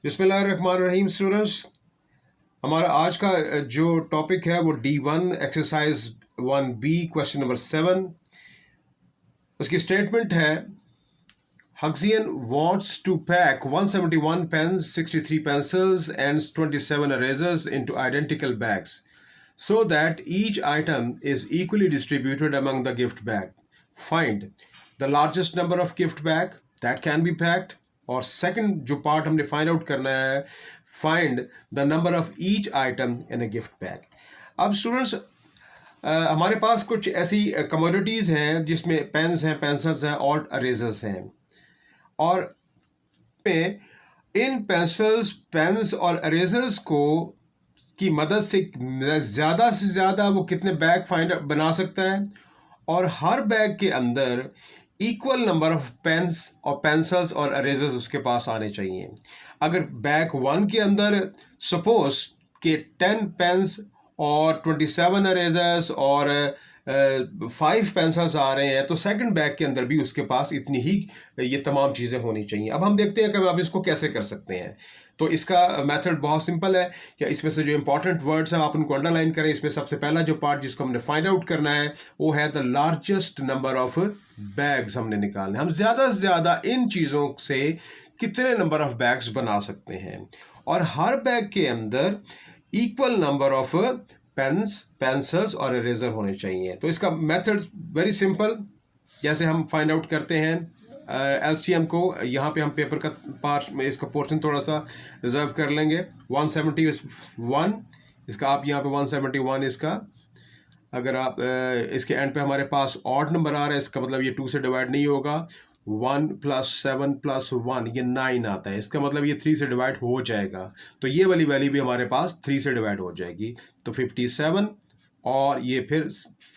बिस्मिल्लाहिर्रहमानिर्रहीम स्टूडेंट्स, हमारा आज का जो टॉपिक है वो D1 exercise 1B question number 7। उसकी स्टेटमेंट है Huxian wants to pack 171 pens, 63 pencils and 27 erasers into identical bags so that each item is equally distributed among the gift bag. Find the largest number of gift bag that can be packed. और second जो part हमने find out करना है, find the number of each item in a gift bag. अब students, हमारे पास कुछ ऐसी commodities हैं जिसमें पेन्स हैं, पेंसिल्स हैं और अरेजर्स हैं, और इन पेंसिल्स, पेन्स और अरेजर्स को की मदद से ज़्यादा वो कितने बैग बना सकता है, और हर बैग के अंदर इक्वल नंबर ऑफ पेन्स और पेंसिल्स और अरेजर्स उसके पास आने चाहिए। अगर बैग 1 के अंदर सपोज के 10 पेन्स और 27 अरेजर्स और 5 पेंसिल्स आ रहे हैं, तो सेकंड बैग के अंदर भी उसके पास इतनी ही ये तमाम चीज़ें होनी चाहिए। अब हम देखते हैं कि अब इसको कैसे कर सकते हैं। तो इसका मेथड बहुत सिंपल है कि इसमें से जो इंपॉर्टेंट वर्ड्स हैं आप उनको अंडरलाइन करें। इसमें सबसे पहला जो पार्ट जिसको हमने फाइंड आउट करना है वो है the largest number of bags हमने निकालने। हम ज़्यादा से ज़्यादा इन चीज़ों से कितने नंबर ऑफ बैग्स बना सकते हैं, और हर बैग के अंदर equal number of pens, pencils और इरेजर होने चाहिए। तो इसका मेथड वेरी सिंपल, जैसे हम फाइंड आउट करते हैं एलसीएम को। यहाँ पे हम पेपर का पार्ट में इसका पोर्शन थोड़ा सा रिजर्व कर लेंगे। 171 इसका, आप यहाँ पे 171 इसका, अगर आप इसके एंड पे हमारे पास ऑड नंबर आ रहा है, इसका मतलब ये 2 से डिवाइड नहीं होगा। 1 + 7 + 1 ये 9 आता है, इसका मतलब ये 3 से डिवाइड हो जाएगा। तो ये वाली वैल्यू भी हमारे पास 3 से डिवाइड हो जाएगी, तो 57, और ये फिर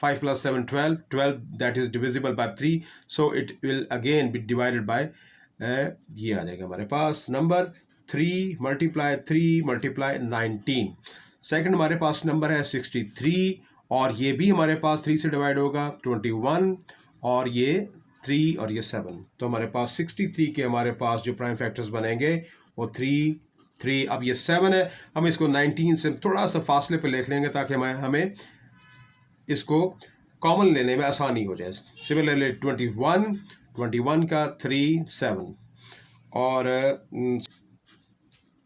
5 + 7 12 that is divisible by 3, so it will again be divided by ये आ जाएगा हमारे पास नंबर 3 × 3 × 19। सेकंड हमारे पास नंबर है 63, और ये भी हमारे पास 3 से डिवाइड होगा। 21 और ये 3 और ये 7, तो हमारे पास 63 के हमारे पास जो प्राइम फैक्टर्स बनेंगे वो 3 3। अब ये 7 है, हम इसको 19 से थोड़ा सा फासले पे लिख लेंगे ताकि हमें इसको कॉमन लेने में आसानी हो जाए। सिमिलरली 21 का 3 7 और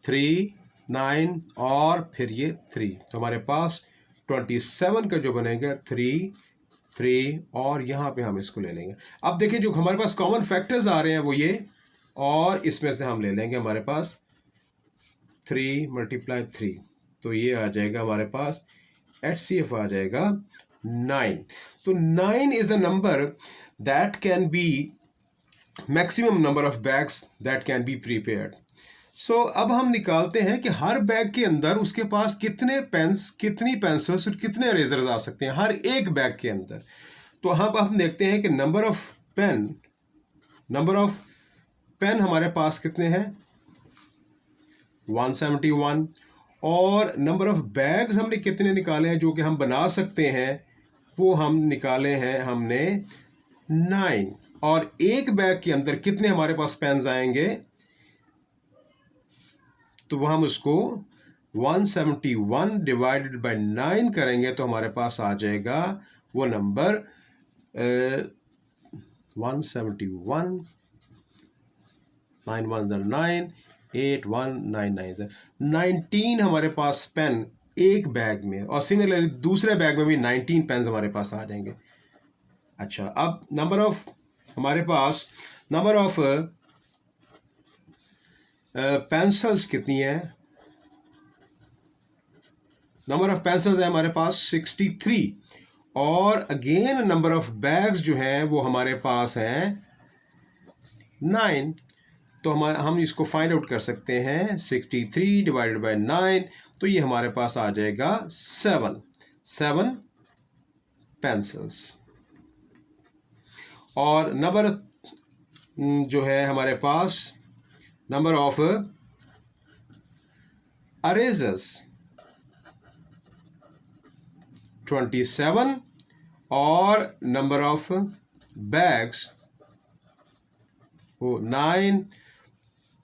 3 9 और फिर ये 3, तो हमारे पास 27 का जो बनेगा 3 3, और यहाँ पे हम इसको ले लेंगे। अब देखिए जो हमारे पास कॉमन फैक्टर्स आ रहे हैं वो ये, और इसमें से हम ले लेंगे हमारे पास 3 × 3, तो ये आ जाएगा हमारे पास HCF आ जाएगा 9। तो 9 is a number that can be maximum number of bags that can be prepared. So अब हम निकालते हैं कि हर बैग के अंदर उसके पास कितने पेन्स, कितनी पेंसिल्स और कितने इरेजर्स आ सकते हैं हर एक बैग के अंदर। तो हम देखते हैं कि नंबर ऑफ पेन हमारे पास कितने हैं, 171, और नंबर ऑफ बैग्स हमने कितने निकाले हैं जो कि हम बना सकते हैं, वो हम निकाले हैं हमने 9। और एक बैग के अंदर कितने हमारे पास पेन्स आएंगे, तो हम उसको 171 डिवाइडेड बाय 9 करेंगे तो हमारे पास आ जाएगा वो नंबर 171, 9 1 9, 8 1 9 9 19 हमारे पास पेन एक बैग में, और सिमिलरली दूसरे बैग में भी 19 पेन्स हमारे पास आ जाएंगे। अच्छा, अब हमारे पास नंबर ऑफ पेंसिल्स कितनी है, नंबर ऑफ पेंसिल्स है हमारे पास 63, और अगेन नंबर ऑफ बैग्स जो हैं वो हमारे पास हैं 9। तो हम इसको फाइंड आउट कर सकते हैं 63 डिवाइडेड बाय 9, तो ये हमारे पास आ जाएगा 7 पेंसिल्स। और नंबर जो है हमारे पास नंबर ऑफ अरेजर्स 27, और नंबर ऑफ बैग्स वो 9,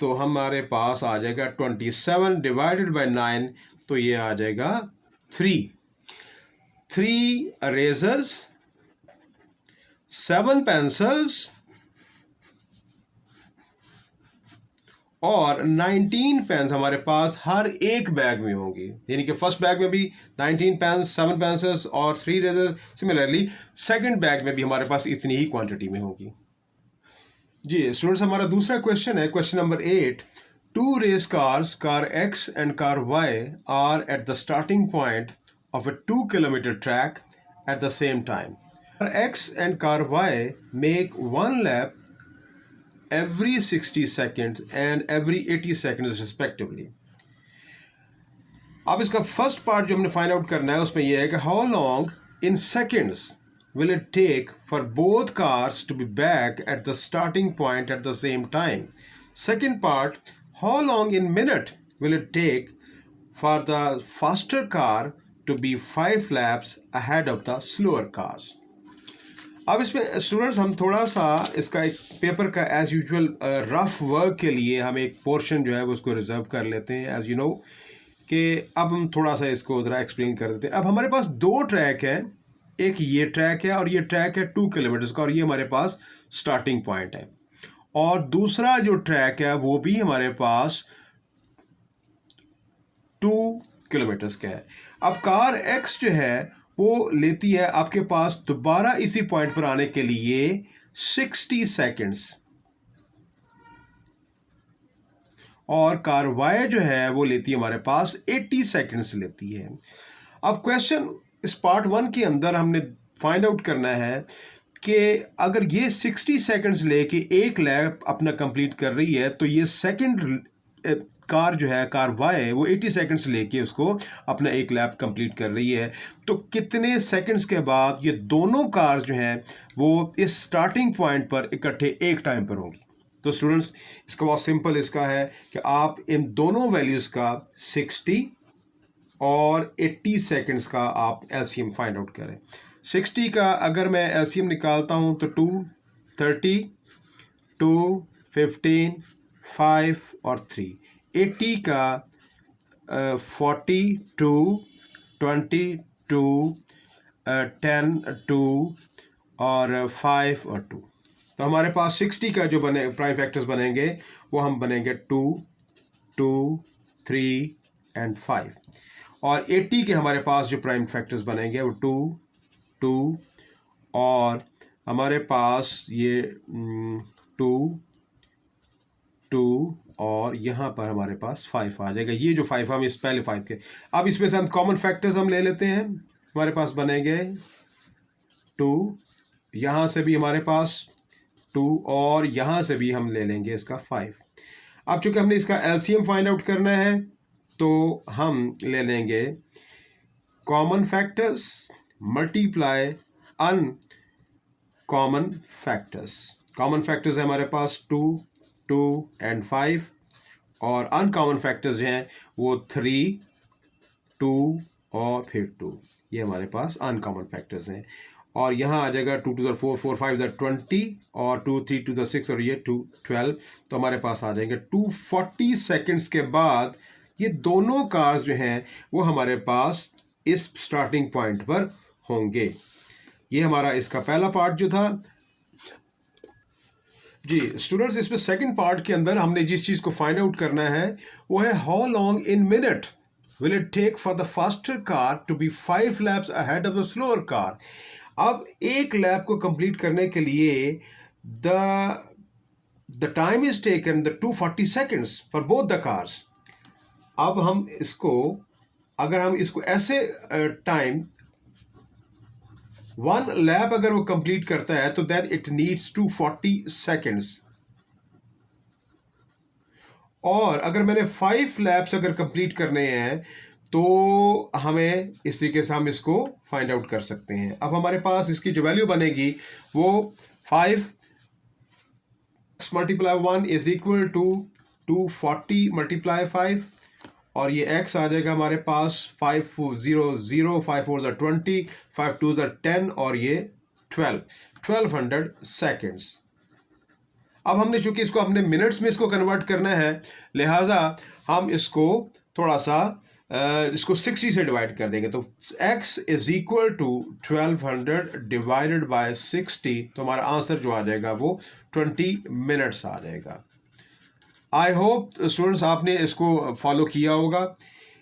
तो हमारे पास आ जाएगा 27 डिवाइडेड बाय 9, तो ये आ जाएगा 3 इरेजर्स, 7 पेंसिल्स और 19 पेन्स हमारे पास हर एक बैग में होंगी। यानी कि फर्स्ट बैग में भी 19 पेन्स, 7 पेंसिल्स और 3 इरेजर। सिमिलरली सेकंड बैग में भी हमारे पास इतनी ही क्वांटिटी में होगी। जी स्टूडेंट्स, हमारा दूसरा क्वेश्चन है question number 8। 2 race cars, car X and car Y are at the starting point of a 2 kilometer track at the same time. Car X and car Y make one lap every 60 seconds and every 80 seconds respectively. अब इसका first part जो हमने find out करना है उसमें यह है कि how long in seconds will it take for both cars to be back at the starting point at the same time. Second part, how long in minute will it take for the faster car to be 5 laps ahead of the slower cars. अब इसमें students हम थोड़ा सा इसका एक paper का as usual rough work के लिए हम एक पोर्शन जो है वो उसको रिजर्व कर लेते हैं एज यू नो कि अब हम थोड़ा सा इसको ज़रा एक्सप्लेन कर देते हैं। अब हमारे पास 2 ट्रैक है, एक ये ट्रैक है और ये ट्रैक है 2 किलोमीटर्स का और ये हमारे पास स्टार्टिंग पॉइंट है, और दूसरा जो ट्रैक है वो भी हमारे पास 2 किलोमीटर्स का है। अब कार X जो है वो लेती है आपके पास दोबारा इसी पॉइंट पर आने के लिए 60 सेकेंड्स, और कार Y जो है वो लेती है हमारे पास 80 सेकेंड्स लेती है। अब क्वेश्चन इस पार्ट 1 के अंदर हमने फाइंड आउट करना है कि अगर ये 60 सेकेंड्स लेके एक लैप अपना कंप्लीट कर रही है तो ये सेकंड कार जो है कार Y वो 80 सेकेंड्स लेके उसको अपना एक लैप कंप्लीट कर रही है, तो कितने सेकेंड्स के बाद ये दोनों कार्स जो हैं वो इस स्टार्टिंग पॉइंट पर इकट्ठे एक टाइम पर होंगी। तो स्टूडेंट्स इसका बहुत सिंपल इसका है कि आप इन दोनों वैल्यूज़ का 60 और 80 सेकेंड्स का आप एलसीएम फाइंड आउट करें। 60 का अगर मैं एलसीएम निकालता हूँ तो 2, 30, 2, 15, 5 और 3। 80 का 40, 2, 20, 2, 10, 2 और 5 और 2। तो हमारे पास 60 का जो बने प्राइम फैक्टर्स बनेंगे वो हम बनेंगे 2, 2, 3 एंड 5, और 80 के हमारे पास जो प्राइम फैक्टर्स बनेंगे वो 2, 2 और हमारे पास ये 2, 2 और यहाँ पर हमारे पास 5 आ जाएगा। ये जो 5 हम इस पहले 5 के, अब इसमें से हम कॉमन फैक्टर्स हम ले लेते हैं। हमारे पास बनेंगे 2, यहाँ से भी हमारे पास 2 और यहाँ से भी हम ले लेंगे इसका 5। अब चूँकि हमने इसका एलसीएम फाइंड आउट करना है तो हम ले लेंगे common factors multiply uncommon factors. Common factors है हमारे पास 2, 2 एंड 5, और अनकॉमन फैक्टर्स जो हैं वो 3, 2 और फिर 2। ये हमारे पास अनकॉमन फैक्टर्स हैं, और यहाँ आ जाएगा 2 to the 4, 4 5 the 20 और 2 3 to the 6 और ये 2 12। तो हमारे पास आ जाएंगे 240 सेकेंड्स के बाद ये दोनों कार्स जो हैं वो हमारे पास इस स्टार्टिंग पॉइंट पर होंगे। ये हमारा इसका पहला पार्ट जो था। जी स्टूडेंट्स, इसमें सेकंड पार्ट के अंदर हमने जिस चीज़ को फाइंड आउट करना है वो है how long in minute will it take for the faster car to be 5 laps ahead of the slower car. अब एक लैप को कंप्लीट करने के लिए the time is taken the 240 seconds for both the cars. अब हम इसको अगर हम इसको ऐसे टाइम 1 लैप अगर वो कंप्लीट करता है तो देन इट नीड्स 240 सेकेंड्स, और अगर मैंने 5 लैप्स अगर कंप्लीट करने हैं तो हमें इस तरीके से हम इसको फाइंड आउट कर सकते हैं। अब हमारे पास इसकी जो वैल्यू बनेगी वो 5 multiply 1 is equal to 240 multiply 5, और ये x आ जाएगा हमारे पास 5 0 0, 5 4 20, 5 2 10 और ये 1200 सेकेंड्स। अब हमने चूंकि इसको अपने मिनट्स में इसको कन्वर्ट करना है, लिहाजा हम इसको थोड़ा सा इसको 60 से डिवाइड कर देंगे। तो x is equal to 1200 divided by 60, तो हमारा आंसर जो आ जाएगा वो 20 मिनट्स आ जाएगा। आई होप स्टूडेंट्स आपने इसको फॉलो किया होगा।